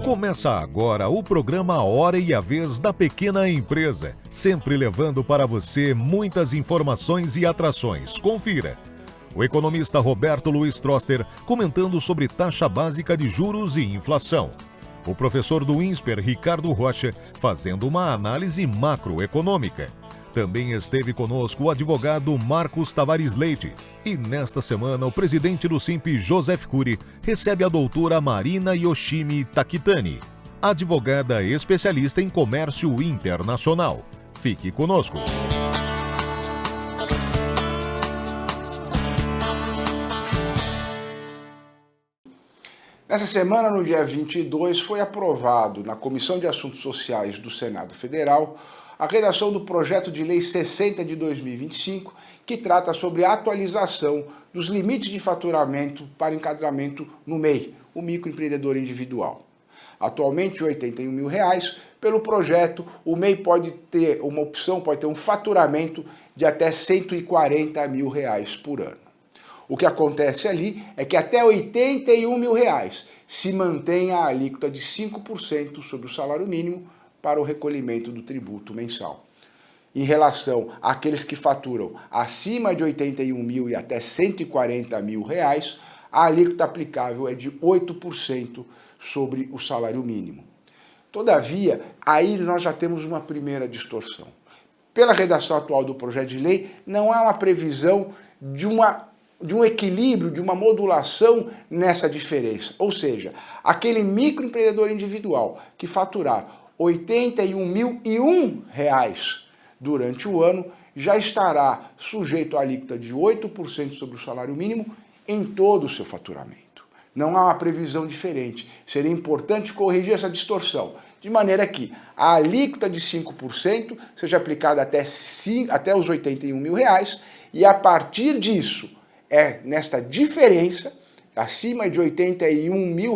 Começa agora o programa Hora e a Vez da Pequena Empresa, sempre levando para você muitas informações e atrações. Confira. O economista Roberto Luiz Troster comentando sobre taxa básica de juros e inflação. O professor do INSPER, Ricardo Rocha, fazendo uma análise macroeconômica. Também esteve conosco o advogado Marcos Tavares Leite. E nesta semana, o presidente do Simp, Joseph Cury, recebe a doutora Marina Yoshimi Takitani, advogada especialista em comércio internacional. Fique conosco. Nessa semana, no dia 22, foi aprovado na Comissão de Assuntos Sociais do Senado Federal a redação do projeto de lei 60 de 2025, que trata sobre a atualização dos limites de faturamento para enquadramento no MEI, o microempreendedor individual. Atualmente, R$ 81 mil, pelo projeto, o MEI pode ter uma opção, pode ter um faturamento de até R$ 140 mil por ano. O que acontece ali é que até R$ 81 mil se mantém a alíquota de 5% sobre o salário mínimo para o recolhimento do tributo mensal. Em relação àqueles que faturam acima de 81 mil e até 140 mil, a alíquota aplicável é de 8% sobre o salário mínimo. Todavia, aí nós já temos uma primeira distorção. Pela redação atual do projeto de lei, não há uma previsão de um equilíbrio, de uma modulação nessa diferença. Ou seja, aquele microempreendedor individual que faturar R$ 81.001 durante o ano já estará sujeito à alíquota de 8% sobre o salário mínimo em todo o seu faturamento. Não há uma previsão diferente. Seria importante corrigir essa distorção, de maneira que a alíquota de 5% seja aplicada até os R$ 81 mil e a partir disso, nesta diferença, acima de R$ 81 mil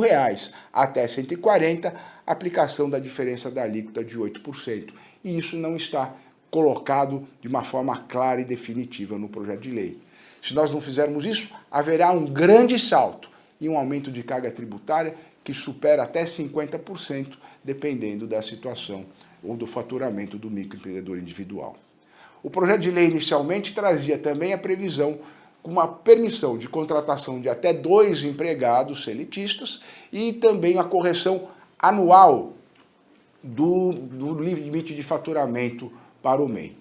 até 140, a aplicação da diferença da alíquota de 8%. E isso não está colocado de uma forma clara e definitiva no projeto de lei. Se nós não fizermos isso, haverá um grande salto e um aumento de carga tributária que supera até 50%, dependendo da situação ou do faturamento do microempreendedor individual. O projeto de lei inicialmente trazia também a previsão com uma permissão de contratação de até 2 empregados seletistas e também a correção anual do limite de faturamento para o MEI.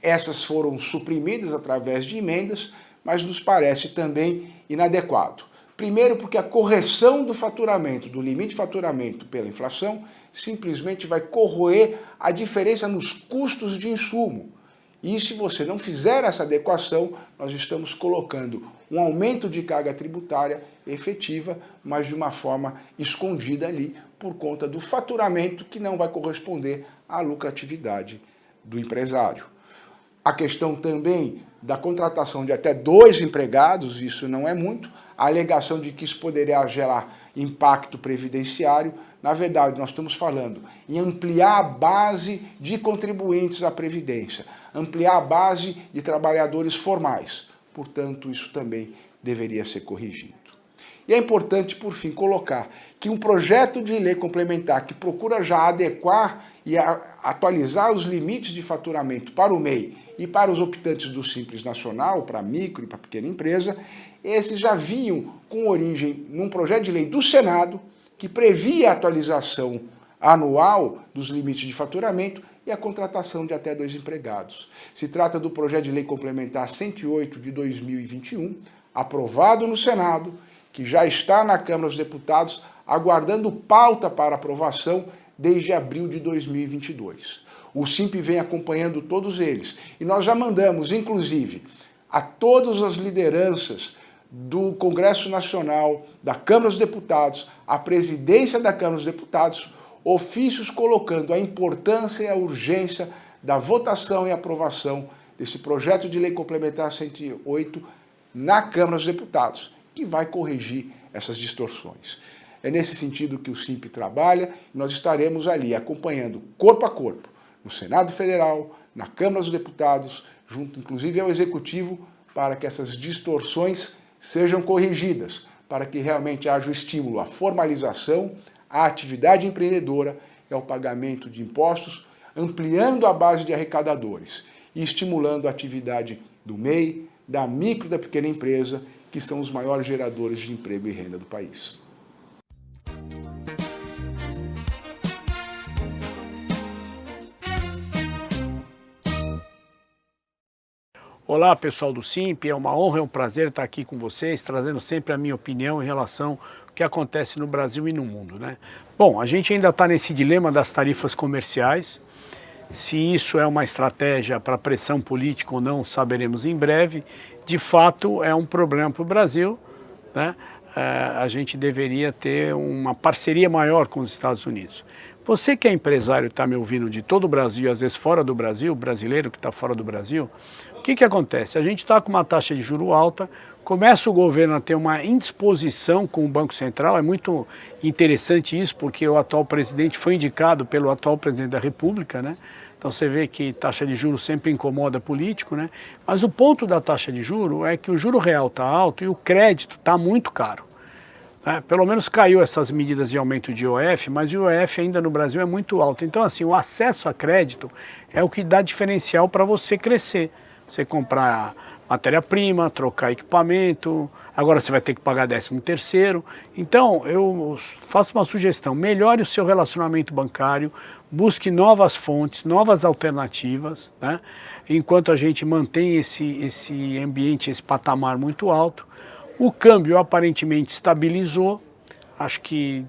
Essas foram suprimidas através de emendas, mas nos parece também inadequado. Primeiro porque a correção do faturamento, do limite de faturamento pela inflação, simplesmente vai corroer a diferença nos custos de insumo. E se você não fizer essa adequação, nós estamos colocando um aumento de carga tributária efetiva, mas de uma forma escondida ali, por conta do faturamento que não vai corresponder à lucratividade do empresário. A questão também da contratação de até 2 empregados, isso não é muito, a alegação de que isso poderia gerar impacto previdenciário. Na verdade, nós estamos falando em ampliar a base de contribuintes à Previdência, ampliar a base de trabalhadores formais. Portanto, isso também deveria ser corrigido. E é importante, por fim, colocar que um projeto de lei complementar que procura já adequar e atualizar os limites de faturamento para o MEI e para os optantes do Simples Nacional, para micro e para pequena empresa, esses já vinham com origem num projeto de lei do Senado que previa a atualização anual dos limites de faturamento e a contratação de até 2 empregados. Se trata do projeto de lei complementar 108 de 2021, aprovado no Senado, que já está na Câmara dos Deputados, aguardando pauta para aprovação desde abril de 2022. O Simp vem acompanhando todos eles e nós já mandamos, inclusive, a todas as lideranças do Congresso Nacional, da Câmara dos Deputados, à presidência da Câmara dos Deputados, ofícios colocando a importância e a urgência da votação e aprovação desse projeto de lei complementar 108 na Câmara dos Deputados, que vai corrigir essas distorções. É nesse sentido que o Simp trabalha e nós estaremos ali acompanhando corpo a corpo, no Senado Federal, na Câmara dos Deputados, junto inclusive ao Executivo, para que essas distorções sejam corrigidas, para que realmente haja o estímulo à formalização, à atividade empreendedora e ao pagamento de impostos, ampliando a base de arrecadadores e estimulando a atividade do MEI, da micro e da pequena empresa, que são os maiores geradores de emprego e renda do país. Olá pessoal do Simp, é uma honra, é um prazer estar aqui com vocês, trazendo sempre a minha opinião em relação ao que acontece no Brasil e no mundo, né? Bom, a gente ainda está nesse dilema das tarifas comerciais. Se isso é uma estratégia para pressão política ou não, saberemos em breve. De fato, é um problema para o Brasil, né? A gente deveria ter uma parceria maior com os Estados Unidos. Você que é empresário e está me ouvindo de todo o Brasil, às vezes fora do Brasil, brasileiro que está fora do Brasil, o que acontece? A gente está com uma taxa de juros alta, começa o governo a ter uma indisposição com o Banco Central, é muito interessante isso, porque o atual presidente foi indicado pelo atual presidente da República, né? Então você vê que taxa de juros sempre incomoda político, né? Mas o ponto da taxa de juros é que o juro real está alto e o crédito está muito caro. Pelo menos caiu essas medidas de aumento de IOF, mas o IOF ainda no Brasil é muito alto. Então assim, o acesso a crédito é o que dá diferencial para você crescer. Você comprar matéria-prima, trocar equipamento, agora você vai ter que pagar 13º. Então, eu faço uma sugestão, melhore o seu relacionamento bancário, busque novas fontes, novas alternativas, né? Enquanto a gente mantém esse ambiente, esse patamar muito alto. O câmbio aparentemente estabilizou, acho que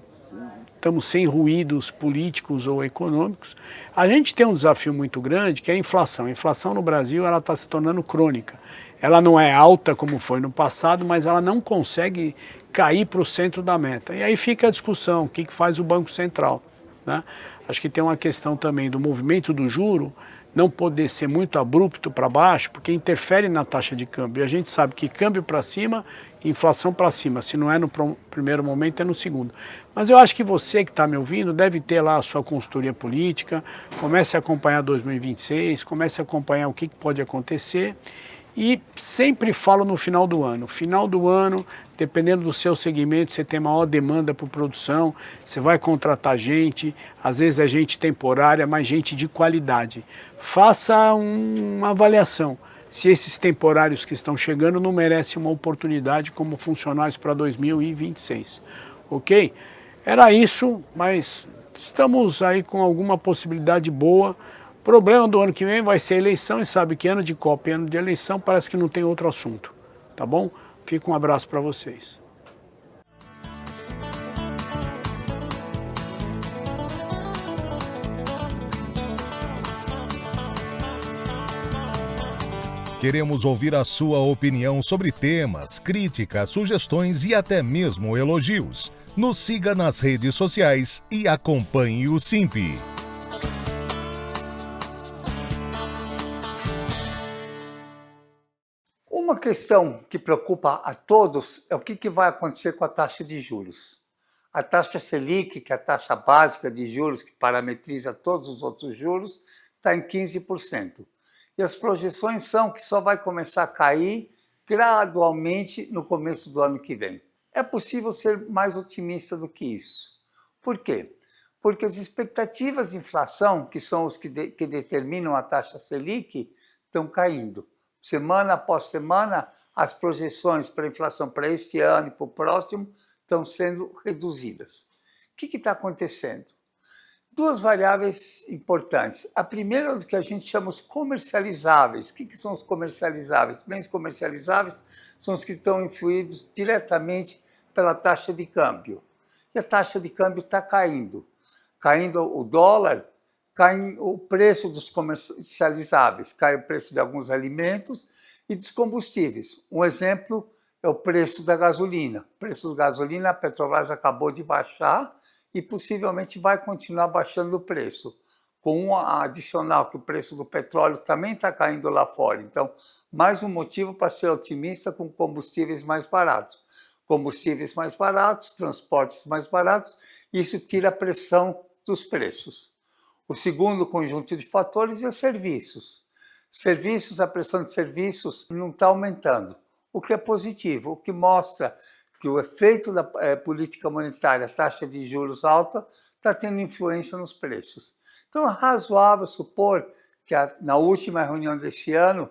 estamos sem ruídos políticos ou econômicos. A gente tem um desafio muito grande, que é a inflação. A inflação no Brasil está se tornando crônica. Ela não é alta como foi no passado, mas ela não consegue cair para o centro da meta. E aí fica a discussão, o que faz o Banco Central, né? Acho que tem uma questão também do movimento do juro, não poder ser muito abrupto para baixo, porque interfere na taxa de câmbio. E a gente sabe que câmbio para cima, inflação para cima. Se não é no primeiro momento, é no segundo. Mas eu acho que você que está me ouvindo deve ter lá a sua consultoria política, comece a acompanhar 2026, comece a acompanhar o que pode acontecer. E sempre falo no final do ano. Final do ano, dependendo do seu segmento, você tem maior demanda por produção, você vai contratar gente, às vezes é gente temporária, mas gente de qualidade. Faça uma avaliação se esses temporários que estão chegando não merecem uma oportunidade como funcionários para 2026. Ok? Era isso, mas estamos aí com alguma possibilidade boa. O problema do ano que vem vai ser a eleição, e sabe que ano de Copa e ano de eleição parece que não tem outro assunto, tá bom? Fica um abraço para vocês. Queremos ouvir a sua opinião sobre temas, críticas, sugestões e até mesmo elogios. Nos siga nas redes sociais e acompanhe o Simp. Uma questão que preocupa a todos é o que vai acontecer com a taxa de juros. A taxa Selic, que é a taxa básica de juros que parametriza todos os outros juros, está em 15%. E as projeções são que só vai começar a cair gradualmente no começo do ano que vem. É possível ser mais otimista do que isso. Por quê? Porque as expectativas de inflação, que são os que determinam a taxa Selic, estão caindo. Semana após semana, as projeções para a inflação para este ano e para o próximo estão sendo reduzidas. O que está acontecendo? Duas variáveis importantes. A primeira é o que a gente chama os comercializáveis. O que são os comercializáveis? Bens comercializáveis são os que estão influídos diretamente pela taxa de câmbio. E a taxa de câmbio está caindo. Caindo o dólar, cai o preço dos comercializáveis, cai o preço de alguns alimentos e dos combustíveis. Um exemplo é o preço da gasolina. O preço da gasolina, a Petrobras acabou de baixar e possivelmente vai continuar baixando o preço. Com um adicional que o preço do petróleo também está caindo lá fora. Então, mais um motivo para ser otimista com combustíveis mais baratos. Combustíveis mais baratos, transportes mais baratos, isso tira a pressão dos preços. O segundo conjunto de fatores é serviços. Serviços, a pressão de serviços não está aumentando, o que é positivo, o que mostra que o efeito da política monetária, taxa de juros alta, está tendo influência nos preços. Então, é razoável supor que na última reunião desse ano,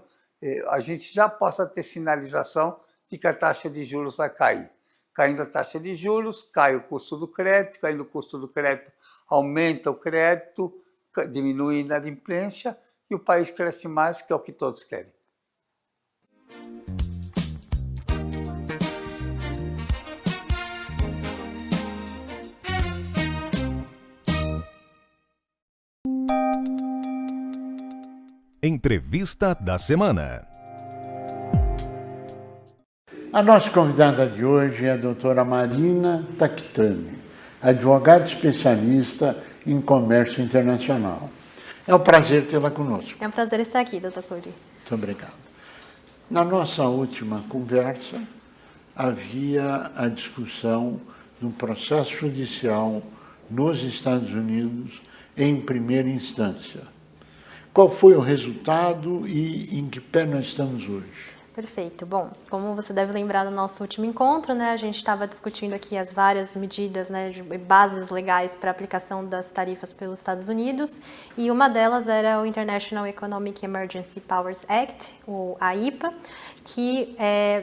a gente já possa ter sinalização de que a taxa de juros vai cair. Caindo a taxa de juros, cai o custo do crédito, caindo o custo do crédito, aumenta o crédito, diminui a inadimplência e o país cresce mais, que é o que todos querem. Entrevista da semana. A nossa convidada de hoje é a doutora Marina Takhtani, advogada especialista em comércio internacional. É um prazer tê-la conosco. É um prazer estar aqui, doutor Cury. Muito obrigado. Na nossa última conversa, havia a discussão de um processo judicial nos Estados Unidos em primeira instância. Qual foi o resultado e em que pé nós estamos hoje? Perfeito. Bom, como você deve lembrar do nosso último encontro, né, a gente estava discutindo aqui as várias medidas, né, bases legais para a aplicação das tarifas pelos Estados Unidos, e uma delas era o International Economic Emergency Powers Act, o AIPA, que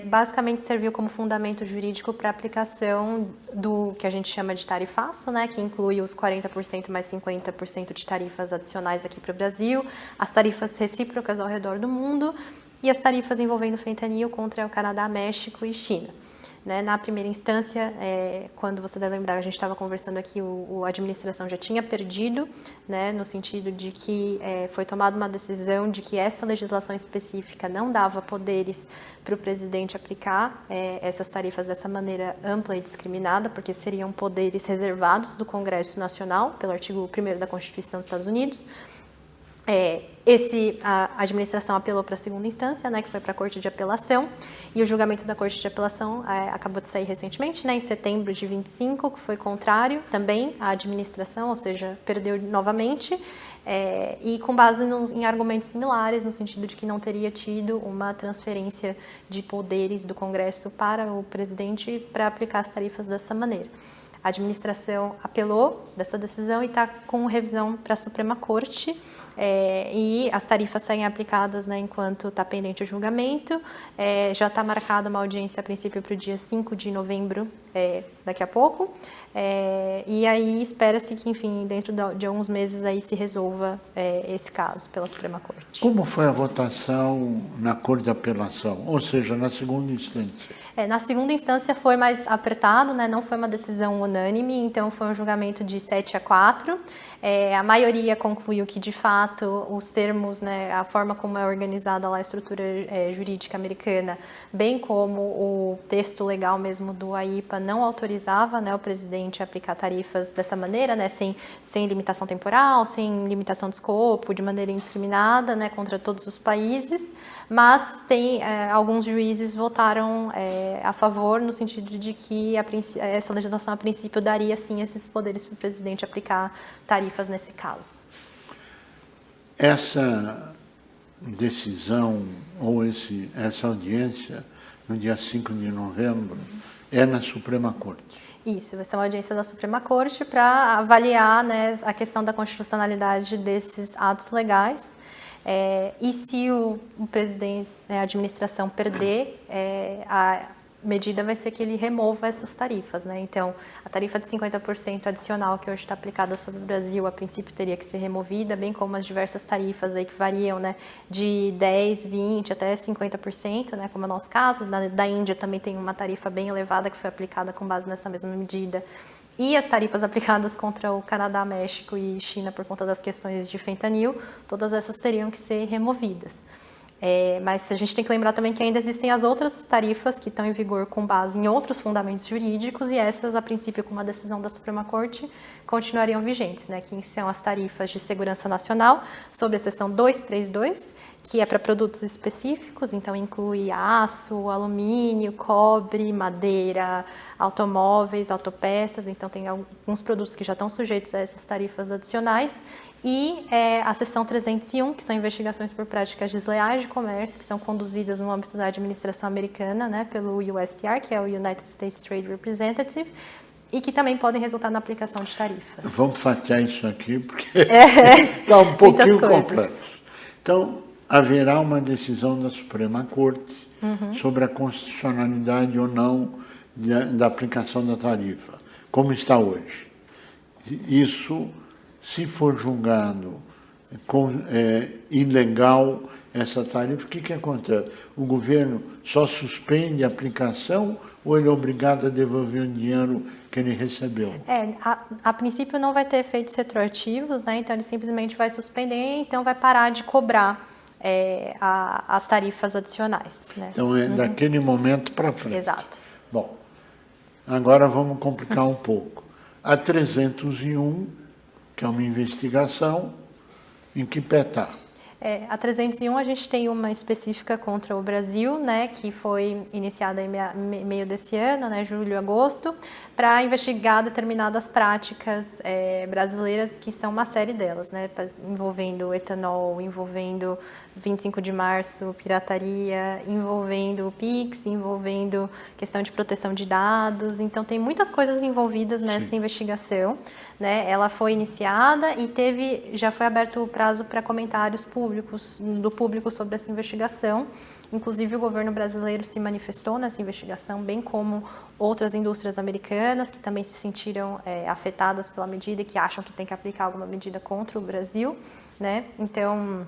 basicamente serviu como fundamento jurídico para a aplicação do que a gente chama de tarifaço, né, que inclui os 40% mais 50% de tarifas adicionais aqui para o Brasil, as tarifas recíprocas ao redor do mundo, e as tarifas envolvendo fentanil contra o Canadá, México e China. Né? Na primeira instância, quando você deve lembrar, a gente estava conversando aqui, a administração já tinha perdido, né, no sentido de que foi tomada uma decisão de que essa legislação específica não dava poderes para o presidente aplicar essas tarifas dessa maneira ampla e discriminada, porque seriam poderes reservados do Congresso Nacional, pelo artigo 1º da Constituição dos Estados Unidos. A administração apelou para a segunda instância, né, que foi para a Corte de Apelação, e o julgamento da Corte de Apelação acabou de sair recentemente, né, em setembro de 25, que foi contrário também à administração, ou seja, perdeu novamente, e com base em argumentos similares, no sentido de que não teria tido uma transferência de poderes do Congresso para o presidente para aplicar as tarifas dessa maneira. A administração apelou dessa decisão e está com revisão para a Suprema Corte, e as tarifas saem aplicadas, né, enquanto está pendente o julgamento. Já está marcada uma audiência a princípio para o dia 5 de novembro, daqui a pouco, e aí espera-se que, enfim, dentro de alguns meses aí se resolva esse caso pela Suprema Corte. Como foi a votação na Corte de Apelação, ou seja, na segunda instância? Na segunda instância foi mais apertado, né? Não foi uma decisão unânime, então foi um julgamento de 7-4. A maioria concluiu que, de fato, os termos, né, a forma como é organizada lá a estrutura jurídica americana, bem como o texto legal mesmo do AIPA, não autorizava, né, o presidente a aplicar tarifas dessa maneira, né, sem limitação temporal, sem limitação de escopo, de maneira indiscriminada, né, contra todos os países. Mas alguns juízes votaram a favor, no sentido de que essa legislação, a princípio, daria, sim, esses poderes para o presidente aplicar tarifas nesse caso. Essa decisão, ou essa audiência, no dia 5 de novembro, é na Suprema Corte? Isso, vai ser uma audiência da Suprema Corte para avaliar, né, a questão da constitucionalidade desses atos legais. E se o presidente, a administração perder, a medida vai ser que ele remova essas tarifas, né? Então, a tarifa de 50% adicional que hoje está aplicada sobre o Brasil, a princípio teria que ser removida, bem como as diversas tarifas aí que variam, né, de 10%, 20% até 50%, né, como é o nosso caso. Da Índia também tem uma tarifa bem elevada que foi aplicada com base nessa mesma medida. E as tarifas aplicadas contra o Canadá, México e China por conta das questões de fentanil, todas essas teriam que ser removidas. Mas a gente tem que lembrar também que ainda existem as outras tarifas que estão em vigor com base em outros fundamentos jurídicos, e essas, a princípio, com uma decisão da Suprema Corte, continuariam vigentes, né? Que são as tarifas de segurança nacional, sob a seção 232, que é para produtos específicos, então inclui aço, alumínio, cobre, madeira, automóveis, autopeças, então tem alguns produtos que já estão sujeitos a essas tarifas adicionais, e a seção 301, que são investigações por práticas desleais de comércio, que são conduzidas no âmbito da administração americana, né, pelo USTR, que é o United States Trade Representative, e que também podem resultar na aplicação de tarifas. Vamos fatiar isso aqui, porque está um pouquinho complexo. Então, haverá uma decisão da Suprema Corte sobre a constitucionalidade ou não da aplicação da tarifa, como está hoje. Isso, se for julgado ilegal essa tarifa, o que acontece? O governo só suspende a aplicação ou ele é obrigado a devolver o dinheiro que ele recebeu? A princípio não vai ter efeitos retroativos, né? Então ele simplesmente vai suspender, então vai parar de cobrar as tarifas adicionais. Né? Então é daquele momento para frente. Exato. Bom, agora vamos complicar um pouco. A 301, que é uma investigação, em que pé está? A 301 a gente tem uma específica contra o Brasil, né, que foi iniciada em meio desse ano, né, julho e agosto, para investigar determinadas práticas brasileiras, que são uma série delas, né, envolvendo etanol, envolvendo 25 de março, pirataria, envolvendo o PIX, envolvendo questão de proteção de dados. Então, tem muitas coisas envolvidas nessa investigação. Né? Ela foi iniciada e já foi aberto o prazo para comentários do público sobre essa investigação. Inclusive, o governo brasileiro se manifestou nessa investigação, bem como outras indústrias americanas que também se sentiram afetadas pela medida e que acham que tem que aplicar alguma medida contra o Brasil. Né? Então,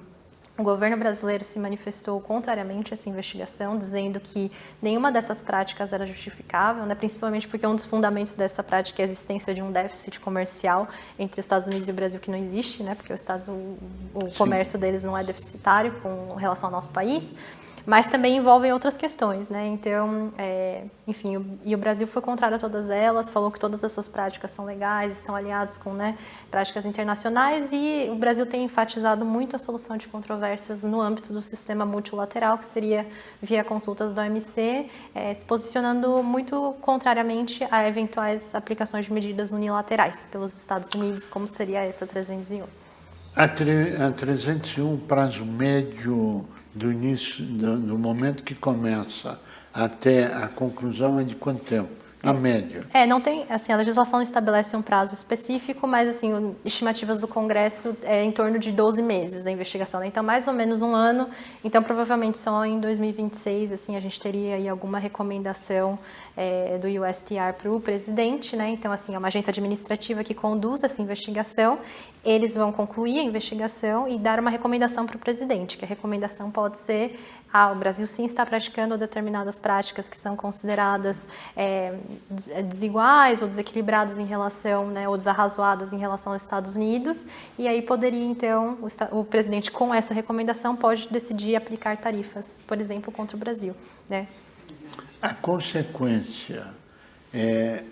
o governo brasileiro se manifestou contrariamente a essa investigação, dizendo que nenhuma dessas práticas era justificável, né? Principalmente porque um dos fundamentos dessa prática é a existência de um déficit comercial entre os Estados Unidos e o Brasil, que não existe, né? Porque o comércio deles não é deficitário com relação ao nosso país. Mas também envolvem outras questões, né? Então, enfim, e o Brasil foi contrário a todas elas, falou que todas as suas práticas são legais, estão alinhados com, né, práticas internacionais, e o Brasil tem enfatizado muito a solução de controvérsias no âmbito do sistema multilateral, que seria via consultas da OMC, se posicionando muito contrariamente a eventuais aplicações de medidas unilaterais pelos Estados Unidos, como seria essa 301. A 301, prazo médio do início, do momento que começa até a conclusão, é de quanto tempo? Na média. Não tem, assim, a legislação não estabelece um prazo específico, mas, assim, estimativas do Congresso é em torno de 12 meses a investigação, né? Então, mais ou menos um ano. Então, provavelmente só em 2026, assim, a gente teria aí alguma recomendação do USTR para o presidente, né? Então, assim, é uma agência administrativa que conduz essa investigação. Eles vão concluir a investigação e dar uma recomendação para o presidente, que a recomendação pode ser: o Brasil sim está praticando determinadas práticas que são consideradas desiguais ou desequilibradas em relação, né, ou desarrazoadas em relação aos Estados Unidos, e aí poderia, então, o presidente, com essa recomendação, pode decidir aplicar tarifas, por exemplo, contra o Brasil. Né? A consequência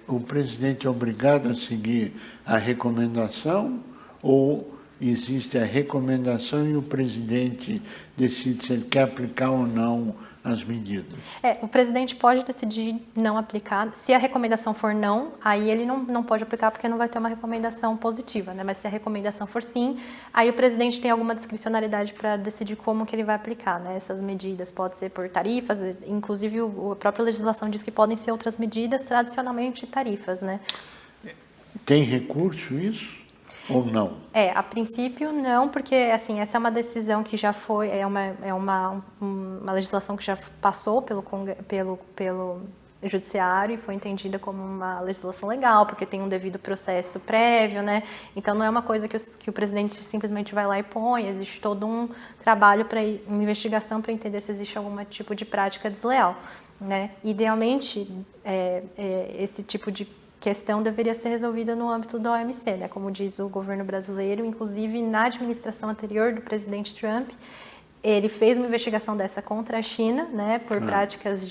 o presidente é obrigado a seguir a recomendação, ou existe a recomendação e o presidente decide se ele quer aplicar ou não as medidas? O presidente pode decidir não aplicar. Se a recomendação for não, aí ele não pode aplicar, porque não vai ter uma recomendação positiva, né? Mas se a recomendação for sim, aí o presidente tem alguma discricionalidade para decidir como que ele vai aplicar, né, essas medidas. Pode ser por tarifas, inclusive a própria legislação diz que podem ser outras medidas, tradicionalmente tarifas, né? Tem recurso isso? Ou não? A princípio não, porque, assim, essa é uma decisão que já foi, uma legislação que já passou pelo judiciário e foi entendida como uma legislação legal, porque tem um devido processo prévio, né? Então não é uma coisa que o presidente simplesmente vai lá e põe, existe todo um trabalho, uma investigação para entender se existe algum tipo de prática desleal, né? Idealmente, esse tipo de questão deveria ser resolvida no âmbito da OMC, né? Como diz o governo brasileiro, inclusive na administração anterior do presidente Trump, ele fez uma investigação dessa contra a China, né, por práticas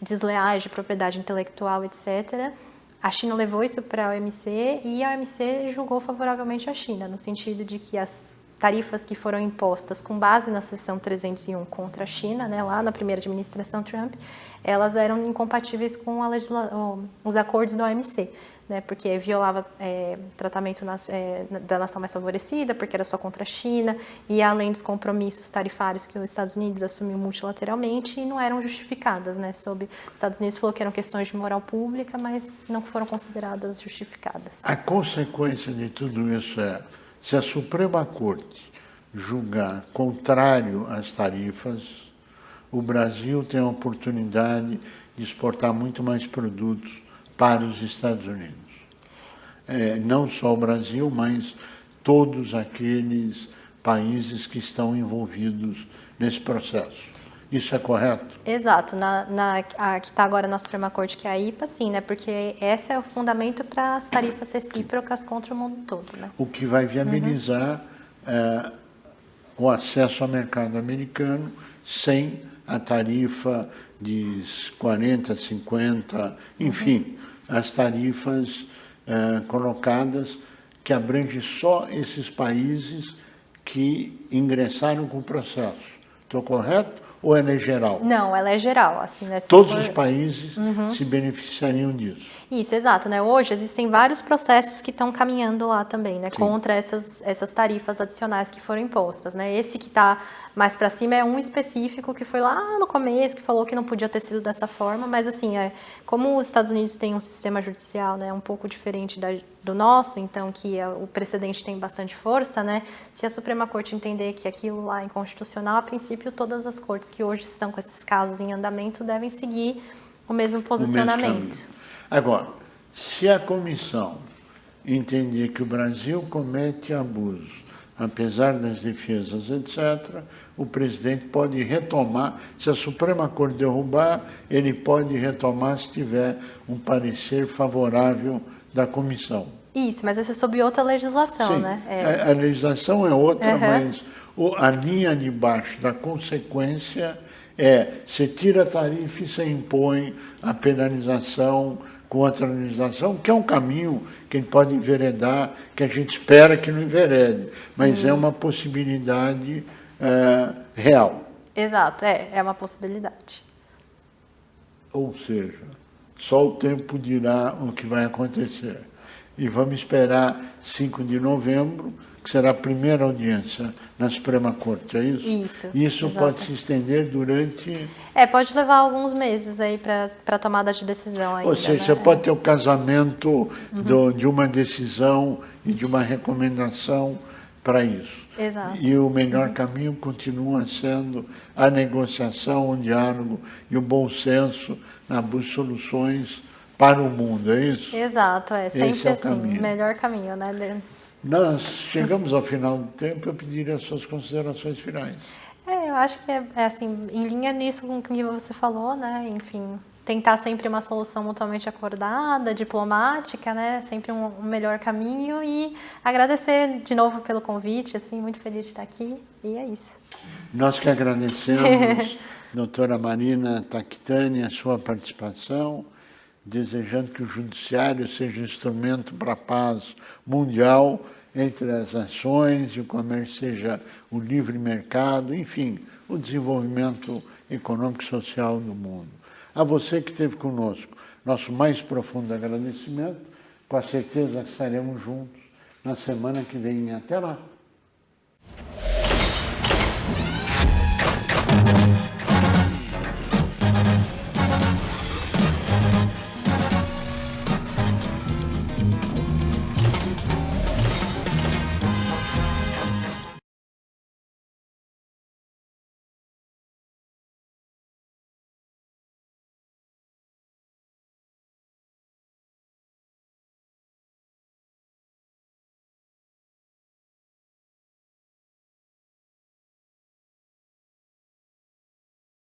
desleais de propriedade intelectual, etc. A China levou isso para a OMC e a OMC julgou favoravelmente a China, no sentido de que as tarifas que foram impostas com base na seção 301 contra a China, né, lá na primeira administração Trump, elas eram incompatíveis com os acordos da OMC, né, porque violava tratamento da nação mais favorecida, porque era só contra a China, e além dos compromissos tarifários que os Estados Unidos assumiu multilateralmente e não eram justificadas, né, os Estados Unidos falou que eram questões de moral pública, mas não foram consideradas justificadas. A consequência de tudo isso é, se a Suprema Corte julgar contrário às tarifas, o Brasil tem a oportunidade de exportar muito mais produtos para os Estados Unidos. Não só o Brasil, mas todos aqueles países que estão envolvidos nesse processo. Isso é correto? Exato. A que está agora na Suprema Corte, que é a IPA, sim, né? Porque esse é o fundamento para as tarifas recíprocas contra o mundo todo, né? O que vai viabilizar o acesso ao mercado americano sem a tarifa de 40, 50, enfim, as tarifas colocadas que abrangem só esses países que ingressaram com o processo. Estou correto? Ou ela é geral? Não, ela é geral, assim, né? Todos os países se beneficiariam disso. Isso, exato, né? Hoje existem vários processos que estão caminhando lá também, né? Sim. Contra essas tarifas adicionais que foram impostas, né? Esse que está mais para cima é um específico que foi lá no começo, que falou que não podia ter sido dessa forma, mas assim, como os Estados Unidos têm um sistema judicial, né, um pouco diferente do nosso, então que o precedente tem bastante força, né? Se a Suprema Corte entender que aquilo lá é inconstitucional, a princípio todas as cortes que hoje estão com esses casos em andamento devem seguir o mesmo posicionamento. Agora, se a comissão entender que o Brasil comete abuso, apesar das defesas, etc., o presidente pode retomar, se a Suprema Corte derrubar, ele pode retomar se tiver um parecer favorável da comissão. Isso, mas essa é sob outra legislação, Sim, né? a legislação é outra, mas a linha de baixo da consequência você tira a tarifa e você impõe a penalização com outra legislação, que é um caminho que ele pode enveredar, que a gente espera que não enverede, mas é uma possibilidade real. Exato, é uma possibilidade. Ou seja, só o tempo dirá o que vai acontecer. E vamos esperar 5 de novembro, que será a primeira audiência na Suprema Corte, é isso? Isso exato. pode se estender durante... pode levar alguns meses aí para a tomada de decisão ainda, Ou seja, né? você pode ter o casamento de uma decisão e de uma recomendação para isso. Exato. E o melhor caminho continua sendo a negociação, o diálogo e o bom senso na busca de soluções para o mundo, é isso? Exato, sempre Esse é o assim, caminho. o melhor caminho, né? Nós chegamos ao final do tempo, eu pediria as suas considerações finais. Eu acho que é assim, em linha nisso com o que você falou, né? Enfim, tentar sempre uma solução mutuamente acordada, diplomática, né? Sempre um melhor caminho e agradecer de novo pelo convite, assim, muito feliz de estar aqui e é isso. Nós que agradecemos, doutora Marina Tactani, a sua participação, desejando que o judiciário seja um instrumento para a paz mundial entre as nações, e o comércio seja o livre mercado, enfim, o desenvolvimento econômico e social do mundo. A você que esteve conosco, nosso mais profundo agradecimento, com a certeza que estaremos juntos na semana que vem. Até lá!